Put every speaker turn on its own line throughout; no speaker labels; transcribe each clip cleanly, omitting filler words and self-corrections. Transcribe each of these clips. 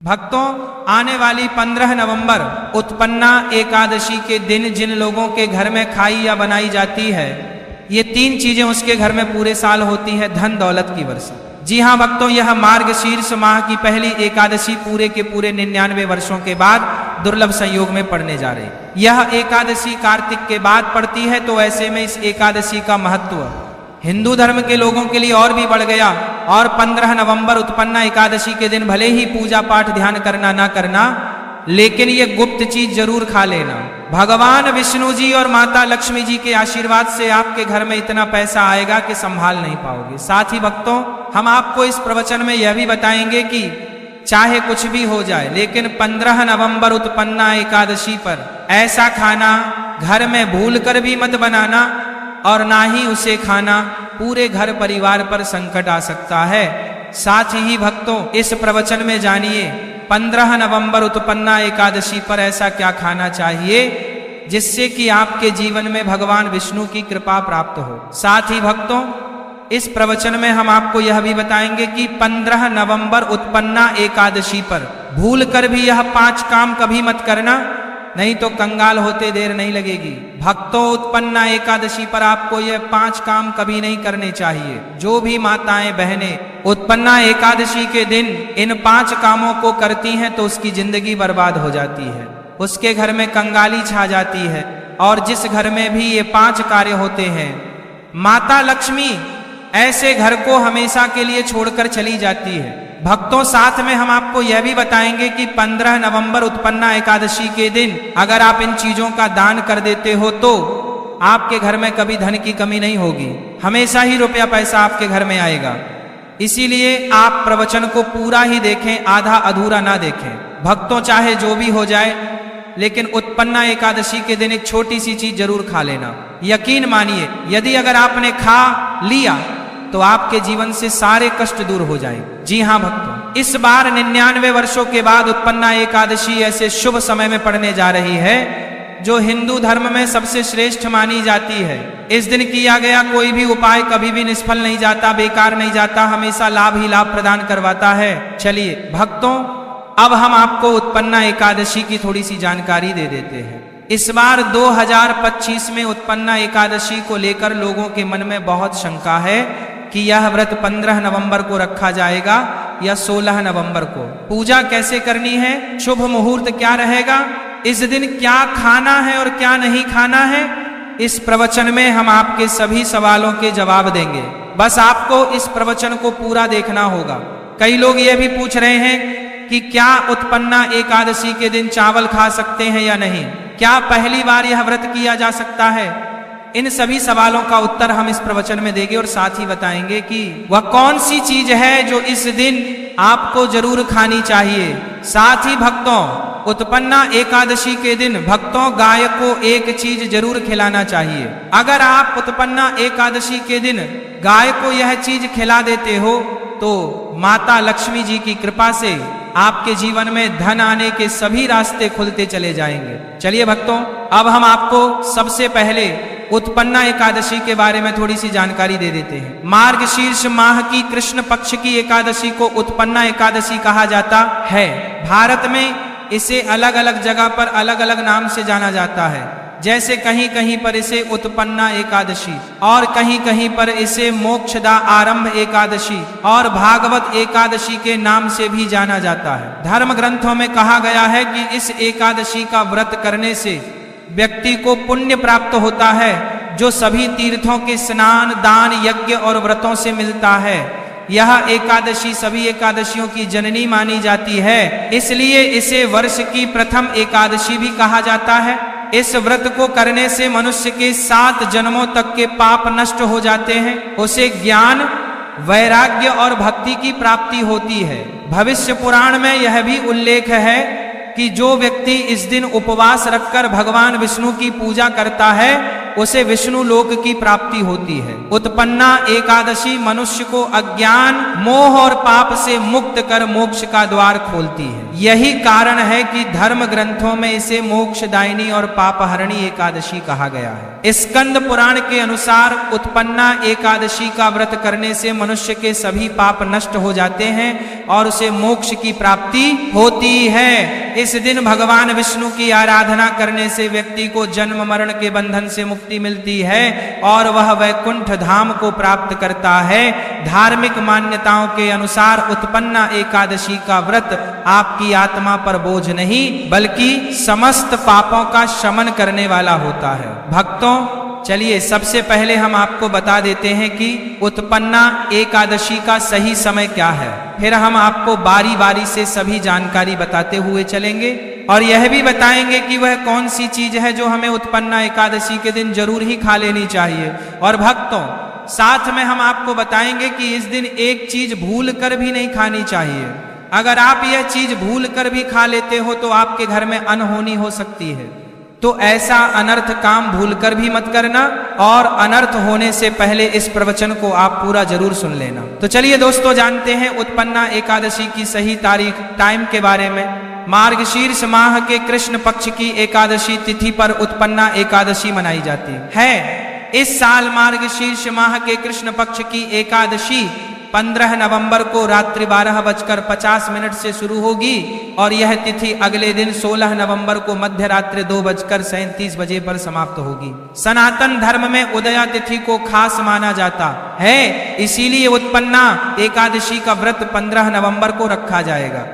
भक्तों, आने वाली 15 नवंबर उत्पन्ना एकादशी के दिन जिन लोगों के घर में खाई या बनाई जाती है, ये 3 चीजें उसके घर में पूरे साल होती है, धन दौलत की वर्षा। जी हाँ भक्तों, यह मार्गशीर्ष माह की पहली एकादशी पूरे के पूरे 99 वर्षों के बाद दुर्लभ संयोग में पड़ने जा रही। यह एकादशी कार्तिक के बाद पड़ती है, तो ऐसे में इस एकादशी का महत्व हिंदू धर्म के लोगों के लिए और भी बढ़ गया। और 15 नवंबर उत्पन्ना एकादशी के दिन भले ही पूजा पाठ ध्यान करना ना करना, लेकिन ये गुप्त चीज जरूर खा लेना। भगवान विष्णु जी और माता लक्ष्मी जी के आशीर्वाद से आपके घर में इतना पैसा आएगा कि संभाल नहीं पाओगे। साथ ही भक्तों, हम आपको इस प्रवचन में यह भी बताएंगे कि चाहे कुछ भी हो जाए, लेकिन 15 नवंबर उत्पन्ना एकादशी पर ऐसा खाना घर में भूल कर भी मत बनाना, और ना ही उसे खाना, पूरे घर परिवार पर संकट आ सकता है। साथ ही भक्तों, इस प्रवचन में जानिए 15 नवंबर उत्पन्ना एकादशी पर ऐसा क्या खाना चाहिए जिससे कि आपके जीवन में भगवान विष्णु की कृपा प्राप्त हो। साथ ही भक्तों, इस प्रवचन में हम आपको यह भी बताएंगे कि 15 नवंबर उत्पन्ना एकादशी पर भूल कर भी यह 5 काम कभी मत करना, नहीं तो कंगाल होते देर नहीं लगेगी। भक्तों, उत्पन्ना एकादशी पर आपको यह 5 काम कभी नहीं करने चाहिए। जो भी माताएं बहनें उत्पन्ना एकादशी के दिन इन 5 कामों को करती हैं तो उसकी जिंदगी बर्बाद हो जाती है, उसके घर में कंगाली छा जाती है। और जिस घर में भी ये 5 कार्य होते हैं, माता लक्ष्मी ऐसे घर को हमेशा के लिए छोड़कर चली जाती है। भक्तों, साथ में हम आपको यह भी बताएंगे कि 15 नवंबर उत्पन्ना एकादशी के दिन अगर आप इन चीजों का दान कर देते हो तो आपके घर में कभी धन की कमी नहीं होगी, हमेशा ही रुपया पैसा आपके घर में आएगा। इसीलिए आप प्रवचन को पूरा ही देखें, आधा अधूरा ना देखें। भक्तों, चाहे जो भी हो जाए, लेकिन उत्पन्ना एकादशी के दिन एक छोटी सी चीज जरूर खा लेना। यकीन मानिए, यदि अगर आपने खा लिया तो आपके जीवन से सारे कष्ट दूर हो जाएंगे। जी हाँ भक्तों, इस बार 99 वर्षों के बाद उत्पन्ना एकादशी ऐसे शुभ समय में पड़ने जा रही है जो हिंदू धर्म में सबसे श्रेष्ठ मानी जाती है। इस दिन किया गया कोई भी उपाय कभी भी निष्फल नहीं जाता, बेकार नहीं जाता, हमेशा लाभ ही लाभ प्रदान करवाता है। चलिए भक्तों, अब हम आपको उत्पन्ना एकादशी की थोड़ी सी जानकारी दे देते हैं। इस बार 2025 में उत्पन्ना एकादशी को लेकर लोगों के मन में बहुत शंका है कि यह व्रत 15 नवंबर को रखा जाएगा या 16 नवंबर को। पूजा कैसे करनी है, शुभ मुहूर्त क्या रहेगा, इस दिन क्या खाना है और क्या नहीं खाना है, इस प्रवचन में हम आपके सभी सवालों के जवाब देंगे। बस आपको इस प्रवचन को पूरा देखना होगा। कई लोग ये भी पूछ रहे हैं कि क्या उत्पन्ना एकादशी के दिन चावल खा सकते हैं या नहीं, क्या पहली बार यह व्रत किया जा सकता है। इन सभी सवालों का उत्तर हम इस प्रवचन में देंगे और साथ ही बताएंगे कि वह कौन सी चीज है जो इस दिन आपको जरूर खानी चाहिए। साथ ही भक्तों, उत्पन्ना एकादशी के दिन भक्तों गाय को एक चीज जरूर खिलाना चाहिए। अगर आप उत्पन्ना एकादशी के दिन गाय को यह चीज खिला देते हो तो माता लक्ष्मी जी की कृपा से आपके जीवन में धन आने के सभी रास्ते खुलते चले जाएंगे। चलिए भक्तों, अब हम आपको सबसे पहले उत्पन्ना एकादशी के बारे में थोड़ी सी जानकारी दे देते हैं। मार्गशीर्ष माह की कृष्ण पक्ष की एकादशी को उत्पन्ना एकादशी कहा जाता है। भारत में इसे अलग अलग जगह पर अलग अलग नाम से जाना जाता है। जैसे कहीं कहीं पर इसे उत्पन्ना एकादशी और कहीं कहीं पर इसे मोक्षदा आरंभ एकादशी और भागवत एकादशी के नाम से भी जाना जाता है। धर्म ग्रंथों में कहा गया है कि इस एकादशी का व्रत करने से व्यक्ति को पुण्य प्राप्त होता है, जो सभी तीर्थों के स्नान, दान, यज्ञ और व्रतों से मिलता है। यह एकादशी सभी एकादशियों की जननी मानी जाती है, इसलिए इसे वर्ष की प्रथम एकादशी भी कहा जाता है। इस व्रत को करने से मनुष्य के 7 जन्मों तक के पाप नष्ट हो जाते हैं, उसे ज्ञान, वैराग्य और भक्ति की प्राप्ति होती है। भविष्य पुराण में यह भी उल्लेख है कि जो व्यक्ति इस दिन उपवास रखकर भगवान विष्णु की पूजा करता है उसे विष्णु लोक की प्राप्ति होती है। उत्पन्ना एकादशी मनुष्य को अज्ञान, मोह और पाप से मुक्त कर मोक्ष का द्वार खोलती है। यही कारण है कि धर्म ग्रंथों में इसे मोक्षदायिनी और पापहरणी एकादशी कहा गया है। स्कंद पुराण के अनुसार उत्पन्ना एकादशी का व्रत करने से मनुष्य के सभी पाप नष्ट हो जाते हैं और उसे मोक्ष की प्राप्ति होती है। इस दिन भगवान विष्णु की आराधना करने से व्यक्ति को जन्म मरण के बंधन से मुक्ति मिलती है और वह वैकुंठ धाम को प्राप्त करता है। धार्मिक मान्यताओं के अनुसार उत्पन्ना एकादशी का व्रत आपकी आत्मा पर बोझ नहीं बल्कि समस्त पापों का शमन करने वाला होता है। भक्तों, चलिए सबसे पहले हम आपको बता देते हैं कि उत्पन्ना एकादशी का सही समय क्या है। फिर हम आपको बारी बारी से सभी जानकारी बताते हुए चलेंगे और यह भी बताएंगे कि वह कौन सी चीज है जो हमें उत्पन्ना एकादशी के दिन जरूर ही खा लेनी चाहिए। और भक्तों, साथ में हम आपको बताएंगे कि इस दिन एक चीज भूल कर भी नहीं खानी चाहिए। अगर आप यह चीज भूल कर भी खा लेते हो तो आपके घर में अनहोनी हो सकती है। तो ऐसा अनर्थ काम भूलकर भी मत करना और अनर्थ होने से पहले इस प्रवचन को आप पूरा जरूर सुन लेना। तो चलिए दोस्तों, जानते हैं उत्पन्ना एकादशी की सही तारीख, टाइम के बारे में। मार्गशीर्ष माह के कृष्ण पक्ष की एकादशी तिथि पर उत्पन्ना एकादशी मनाई जाती है। इस साल मार्गशीर्ष माह के कृष्ण पक्ष की एकादशी 15 नवंबर को रात्रि 12:50 से शुरू होगी और यह तिथि अगले दिन 16 नवंबर को मध्य रात्रि 2:37 बजे पर समाप्त होगी। सनातन धर्म में उदया तिथि को खास माना जाता है, इसीलिए उत्पन्ना एकादशी का व्रत 15 नवंबर को रखा जाएगा।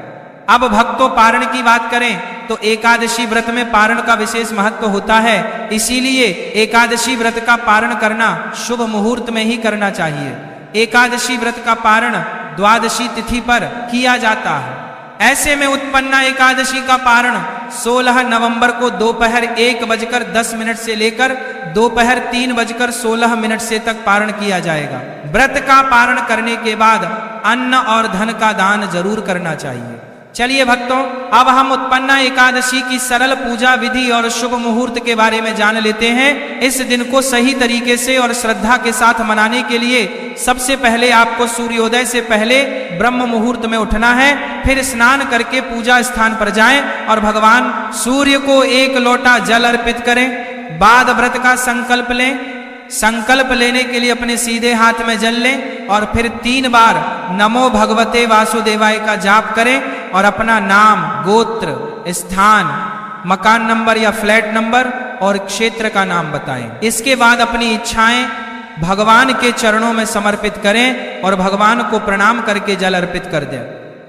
अब भक्तों, पारण की बात करें तो एकादशी व्रत में पारण का विशेष महत्व होता है, इसीलिए एकादशी व्रत का पारण करना शुभ मुहूर्त में ही करना चाहिए। एकादशी व्रत का पारण द्वादशी तिथि पर किया जाता है। ऐसे में उत्पन्ना एकादशी का पारण 16 नवंबर को दोपहर 1:10 से लेकर दोपहर 3:16 से तक पारण किया जाएगा। व्रत का पारण करने के बाद अन्न और धन का दान जरूर करना चाहिए। चलिए भक्तों, अब हम उत्पन्ना एकादशी की सरल पूजा विधि और शुभ मुहूर्त के बारे में जान लेते हैं। इस दिन को सही तरीके से और श्रद्धा के साथ मनाने के लिए सबसे पहले आपको सूर्योदय से पहले ब्रह्म मुहूर्त में उठना है। फिर स्नान करके पूजा स्थान पर जाएं और भगवान सूर्य को 1 लोटा जल अर्पित करें। बाद व्रत का संकल्प लें। संकल्प लेने के लिए अपने सीधे हाथ में जल लें और फिर 3 बार नमो भगवते वासुदेवाय का जाप करें और अपना नाम, गोत्र, स्थान, मकान नंबर या फ्लैट नंबर और क्षेत्र का नाम बताएं। इसके बाद अपनी इच्छाएं भगवान के चरणों में समर्पित करें और भगवान को प्रणाम करके जल अर्पित कर दें।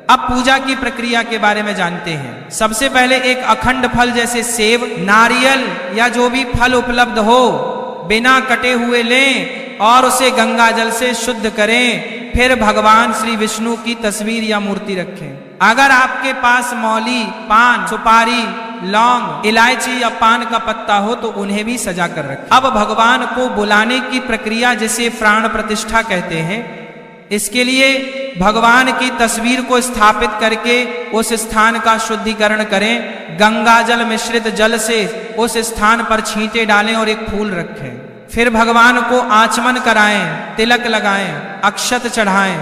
अब पूजा की प्रक्रिया के बारे में जानते हैं। सबसे पहले एक अखंड फल जैसे सेब, नारियल या जो भी फल उपलब्ध हो बिना कटे हुए लें और उसे गंगा जल से शुद्ध करें। फिर भगवान श्री विष्णु की तस्वीर या मूर्ति रखें। अगर आपके पास मौली, पान, सुपारी, लौंग, इलायची या पान का पत्ता हो तो उन्हें भी सजा कर रखें। अब भगवान को बुलाने की प्रक्रिया जिसे प्राण प्रतिष्ठा कहते हैं, इसके लिए भगवान की तस्वीर को स्थापित करके उस स्थान का शुद्धिकरण करें। गंगा जल मिश्रित जल से उस स्थान पर छींटे डालें और एक फूल रखें। फिर भगवान को आचमन कराएं, तिलक लगाएं, अक्षत चढ़ाएं,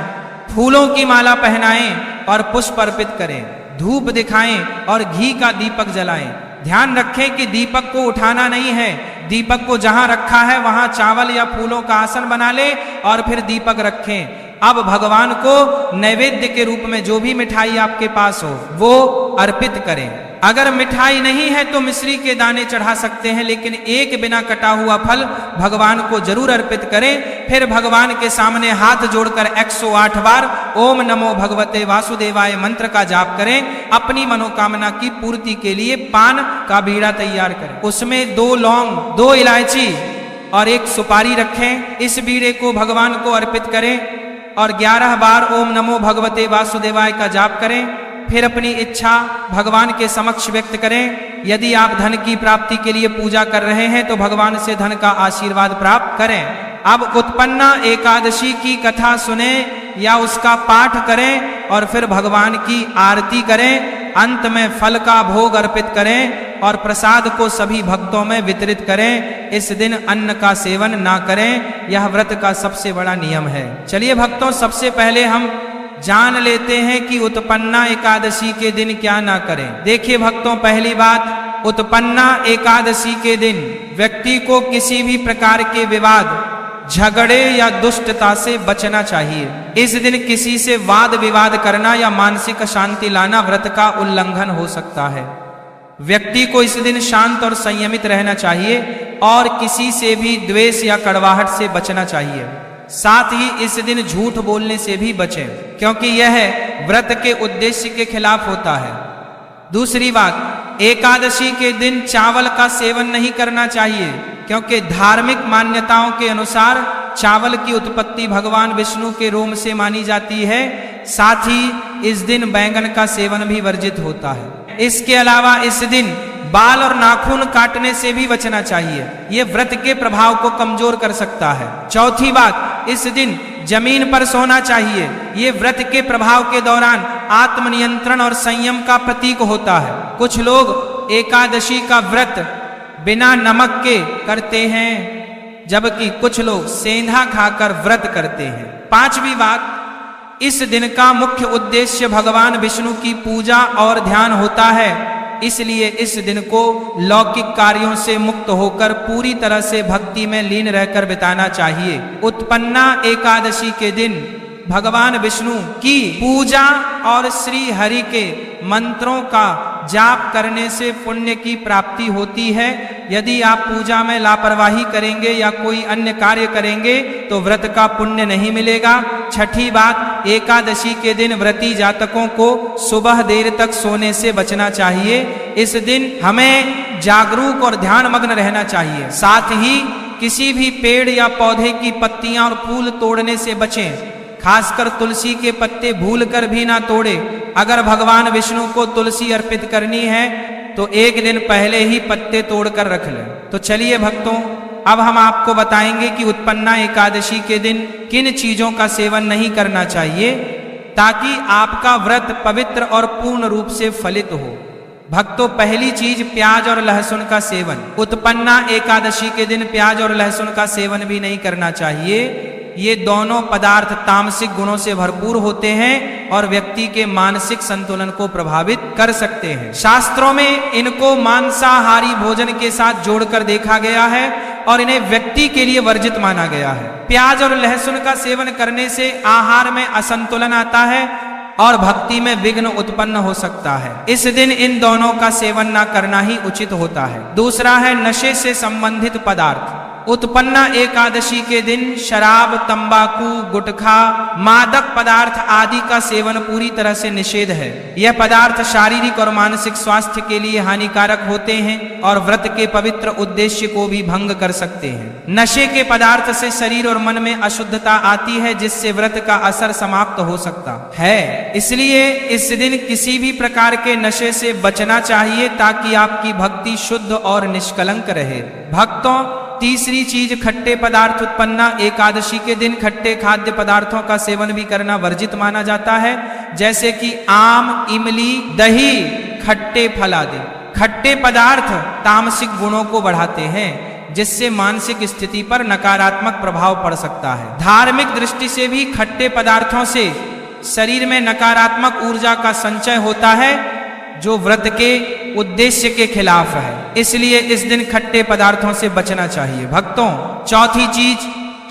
फूलों की माला पहनाएं और पुष्प अर्पित करें। धूप दिखाएं और घी का दीपक जलाएं। ध्यान रखें कि दीपक को उठाना नहीं है। दीपक को जहां रखा है वहां चावल या फूलों का आसन बना ले और फिर दीपक रखें। अब भगवान को नैवेद्य के रूप में जो भी मिठाई आपके पास हो वो अर्पित करें। अगर मिठाई नहीं है तो मिश्री के दाने चढ़ा सकते हैं, लेकिन एक बिना कटा हुआ फल भगवान को जरूर अर्पित करें। फिर भगवान के सामने हाथ जोड़कर 108 बार ओम नमो भगवते वासुदेवाय मंत्र का जाप करें। अपनी मनोकामना की पूर्ति के लिए पान का बीड़ा तैयार करें। उसमें 2 लौंग, 2 इलायची और 1 सुपारी रखें। इस बीड़े को भगवान को अर्पित करें और 11 बार ओम नमो भगवते वासुदेवाय का जाप करें। फिर अपनी इच्छा भगवान के समक्ष व्यक्त करें। यदि आप धन की प्राप्ति के लिए पूजा कर रहे हैं तो भगवान से धन का आशीर्वाद प्राप्त करें। अब उत्पन्ना एकादशी की कथा सुने या उसका पाठ करें और फिर भगवान की आरती करें। अंत में फल का भोग अर्पित करें और प्रसाद को सभी भक्तों में वितरित करें। इस दिन अन्न का सेवन ना करें। यह व्रत का सबसे बड़ा नियम है। चलिए भक्तों, सबसे पहले हम जान लेते हैं कि उत्पन्ना एकादशी के दिन क्या ना करें। देखिए भक्तों, पहली बात, उत्पन्ना एकादशी के दिन व्यक्ति को किसी भी प्रकार के विवाद, झगड़े या दुष्टता से बचना चाहिए। इस दिन किसी से वाद विवाद करना या मानसिक अशांति लाना व्रत का उल्लंघन हो सकता है। व्यक्ति को इस दिन शांत और संयमित रहना चाहिए और किसी से भी द्वेष या कड़वाहट से बचना चाहिए। साथ ही इस दिन झूठ बोलने से भी बचें, क्योंकि यह व्रत के उद्देश्य के खिलाफ होता है। दूसरी बात, एकादशी के दिन चावल का सेवन नहीं करना चाहिए, क्योंकि धार्मिक मान्यताओं के अनुसार चावल की उत्पत्ति भगवान विष्णु के रोम से मानी जाती है। साथ ही इस दिन बैंगन का सेवन भी वर्जित होता है। इसके अलावा इस दिन बाल और नाखून काटने से भी बचना चाहिए। यह व्रत के प्रभाव को कमजोर कर सकता है। चौथी बात, इस दिन जमीन पर सोना चाहिए। ये व्रत के प्रभाव के दौरान आत्मनियंत्रण और संयम का प्रतीक होता है। कुछ लोग एकादशी का व्रत बिना नमक के करते हैं, जबकि कुछ लोग सेंधा खाकर व्रत करते हैं। पांचवी बात, इस दिन का मुख्य उद्देश्य भगवान विष्णु की पूजा और ध्यान होता है। इसलिए इस दिन को लौकिक कार्यों से मुक्त होकर पूरी तरह से भक्ति में लीन रहकर बिताना चाहिए। उत्पन्ना एकादशी के दिन भगवान विष्णु की पूजा और श्री हरि के मंत्रों का जाप करने से पुण्य की प्राप्ति होती है। यदि आप पूजा में लापरवाही करेंगे या कोई अन्य कार्य करेंगे तो व्रत का पुण्य नहीं मिलेगा। छठी बात, एकादशी के दिन व्रती जातकों को सुबह देर तक सोने से बचना चाहिए। इस दिन हमें जागरूक और ध्यान मग्न रहना चाहिए। साथ ही किसी भी पेड़ या पौधे की पत्तियां और फूल तोड़ने से बचें। खासकर तुलसी के पत्ते भूल कर भी ना तोड़े। अगर भगवान विष्णु को तुलसी अर्पित करनी है तो एक दिन पहले ही पत्ते तोड़कर रख लें। तो चलिए भक्तों, अब हम आपको बताएंगे कि उत्पन्ना एकादशी के दिन किन चीजों का सेवन नहीं करना चाहिए ताकि आपका व्रत पवित्र और पूर्ण रूप से फलित हो। भक्तों, पहली चीज, प्याज और लहसुन का सेवन। उत्पन्ना एकादशी के दिन प्याज और लहसुन का सेवन भी नहीं करना चाहिए। ये दोनों पदार्थ तामसिक गुणों से भरपूर होते हैं और व्यक्ति के मानसिक संतुलन को प्रभावित कर सकते हैं। शास्त्रों में इनको मांसाहारी भोजन के साथ जोड़कर देखा गया है और इन्हें व्यक्ति के लिए वर्जित माना गया है। प्याज और लहसुन का सेवन करने से आहार में असंतुलन आता है और भक्ति में विघ्न उत्पन्न हो सकता है। इस दिन इन दोनों का सेवन न करना ही उचित होता है। दूसरा है नशे से संबंधित पदार्थ। उत्पन्ना एकादशी के दिन शराब, तंबाकू, गुटखा, मादक पदार्थ आदि का सेवन पूरी तरह से निषेध है। यह पदार्थ शारीरिक और मानसिक स्वास्थ्य के लिए हानिकारक होते हैं और व्रत के पवित्र उद्देश्य को भी भंग कर सकते हैं। नशे के पदार्थ से शरीर और मन में अशुद्धता आती है, जिससे व्रत का असर समाप्त हो सकता है। इसलिए इस दिन किसी भी प्रकार के नशे से बचना चाहिए ताकि आपकी भक्ति शुद्ध और निष्कलंक रहे। भक्तों, तीसरी चीज, खट्टे पदार्थ। उत्पन्ना एकादशी के दिन खट्टे खाद्य पदार्थों का सेवन भी करना वर्जित माना जाता है, जैसे कि आम, इमली, दही, खट्टे फल आदि। खट्टे पदार्थ तामसिक गुणों को बढ़ाते हैं, जिससे मानसिक स्थिति पर नकारात्मक प्रभाव पड़ सकता है। धार्मिक दृष्टि से भी खट्टे पदार्थों से शरीर में नकारात्मक ऊर्जा का संचय होता है, जो व्रत के उद्देश्य के खिलाफ है। इसलिए इस दिन खट्टे पदार्थों से बचना चाहिए। भक्तों, चौथी चीज,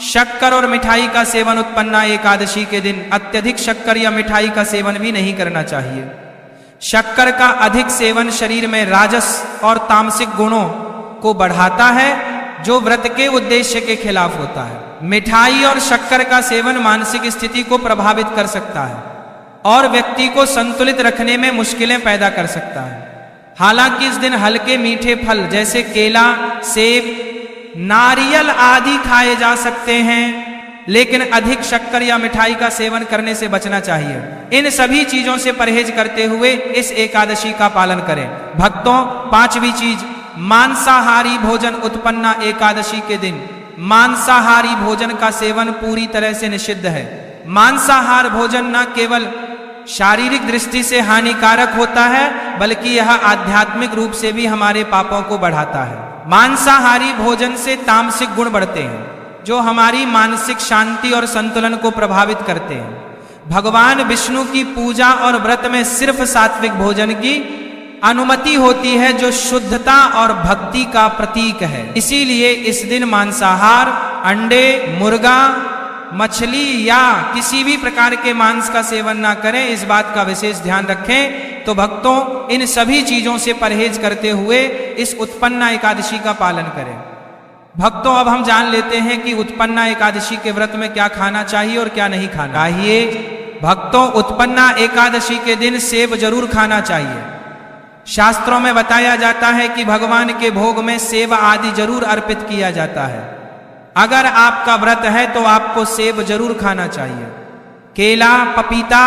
शक्कर और मिठाई का सेवन। उत्पन्ना एकादशी के दिन अत्यधिक शक्कर या मिठाई का सेवन भी नहीं करना चाहिए। शक्कर का अधिक सेवन शरीर में राजस और तामसिक गुणों को बढ़ाता है, जो व्रत के उद्देश्य के खिलाफ होता है। मिठाई और शक्कर का सेवन मानसिक स्थिति को प्रभावित कर सकता है और व्यक्ति को संतुलित रखने में मुश्किलें पैदा कर सकता है। हालांकि इस दिन हल्के मीठे फल जैसे केला, सेब, नारियल आदि खाए जा सकते हैं, लेकिन अधिक शक्कर या मिठाई का सेवन करने से बचना चाहिए। इन सभी चीजों से परहेज करते हुए इस एकादशी का पालन करें। भक्तों, पांचवी चीज, मांसाहारी भोजन। उत्पन्ना एकादशी के दिन मांसाहारी भोजन का सेवन पूरी तरह से निषिद्ध है। मांसाहार भोजन न केवल शारीरिक दृष्टि से हानिकारक होता है, बल्कि यह आध्यात्मिक रूप से भी हमारे पापों को बढ़ाता है। मांसाहारी भोजन से तामसिक गुण बढ़ते हैं, जो हमारी मानसिक शांति और संतुलन को प्रभावित करते हैं। भगवान विष्णु की पूजा और व्रत में सिर्फ सात्विक भोजन की अनुमति होती है, जो शुद्धता और भक्ति का प्रतीक है। इसीलिए इस दिन मांसाहार, अंडे, मुर्गा, मछली या किसी भी प्रकार के मांस का सेवन ना करें, इस बात का विशेष ध्यान रखें। तो भक्तों, इन सभी चीजों से परहेज करते हुए इस उत्पन्ना एकादशी का पालन करें। भक्तों, अब हम जान लेते हैं कि उत्पन्ना एकादशी के व्रत में क्या खाना चाहिए और क्या नहीं खाना चाहिए। भक्तों, उत्पन्ना एकादशी के दिन सेब जरूर खाना चाहिए। शास्त्रों में बताया जाता है कि भगवान के भोग में सेब आदि जरूर अर्पित किया जाता है। अगर आपका व्रत है तो आपको सेब जरूर खाना चाहिए। केला, पपीता,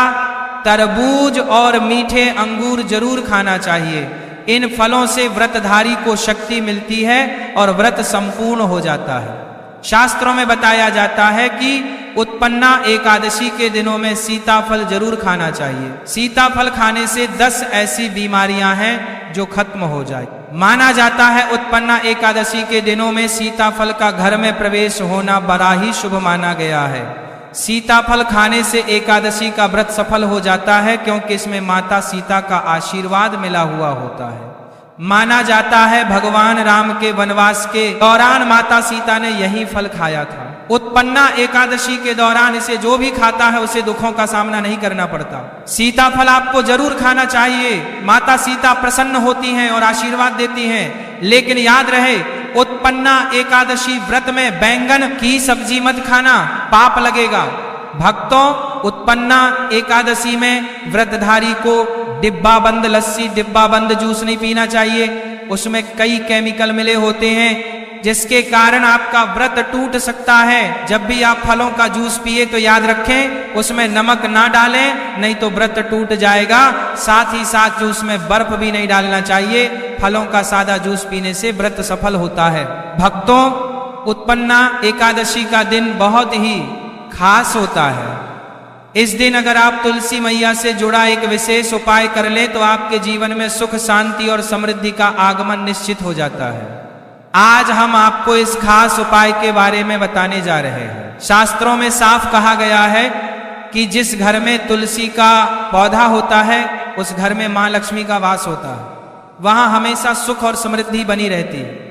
तरबूज और मीठे अंगूर जरूर खाना चाहिए। इन फलों से व्रतधारी को शक्ति मिलती है और व्रत संपूर्ण हो जाता है। शास्त्रों में बताया जाता है कि उत्पन्ना एकादशी के दिनों में सीताफल जरूर खाना चाहिए। सीताफल खाने से 10 ऐसी बीमारियां हैं जो खत्म हो जाए। माना जाता है उत्पन्ना एकादशी के दिनों में सीताफल का घर में प्रवेश होना बड़ा ही शुभ माना गया है। सीताफल खाने से एकादशी का व्रत सफल हो जाता है, क्योंकि इसमें माता सीता का आशीर्वाद मिला हुआ होता है। माना जाता है भगवान राम के वनवास के दौरान माता सीता ने यही फल खाया था। उत्पन्ना एकादशी के दौरान इसे जो भी खाता है उसे दुखों का सामना नहीं करना पड़ता। सीताफल आपको जरूर खाना चाहिए। माता सीता प्रसन्न होती हैं और आशीर्वाद देती हैं। लेकिन याद रहे, उत्पन्ना एकादशी व्रत में बैंगन की सब्जी मत खाना, पाप लगेगा। भक्तों, उत्पन्ना एकादशी में व्रतधारी को डिब्बा बंद लस्सी, डिब्बा बंद जूस नहीं पीना चाहिए। उसमें कई केमिकल मिले होते हैं, जिसके कारण आपका व्रत टूट सकता है। जब भी आप फलों का जूस पिए तो याद रखें उसमें नमक ना डालें, नहीं तो व्रत टूट जाएगा। साथ ही साथ जूस में बर्फ भी नहीं डालना चाहिए। फलों का सादा जूस पीने से व्रत सफल होता है। भक्तों, उत्पन्ना एकादशी का दिन बहुत ही खास होता है। इस दिन अगर आप तुलसी मैया से जुड़ा एक विशेष उपाय कर लें तो आपके जीवन में सुख, शांति और समृद्धि का आगमन निश्चित हो जाता है। आज हम आपको इस खास उपाय के बारे में बताने जा रहे हैं। शास्त्रों में साफ कहा गया है कि जिस घर में तुलसी का पौधा होता है उस घर में मां लक्ष्मी का वास होता है। वहां हमेशा सुख और समृद्धि बनी रहती है।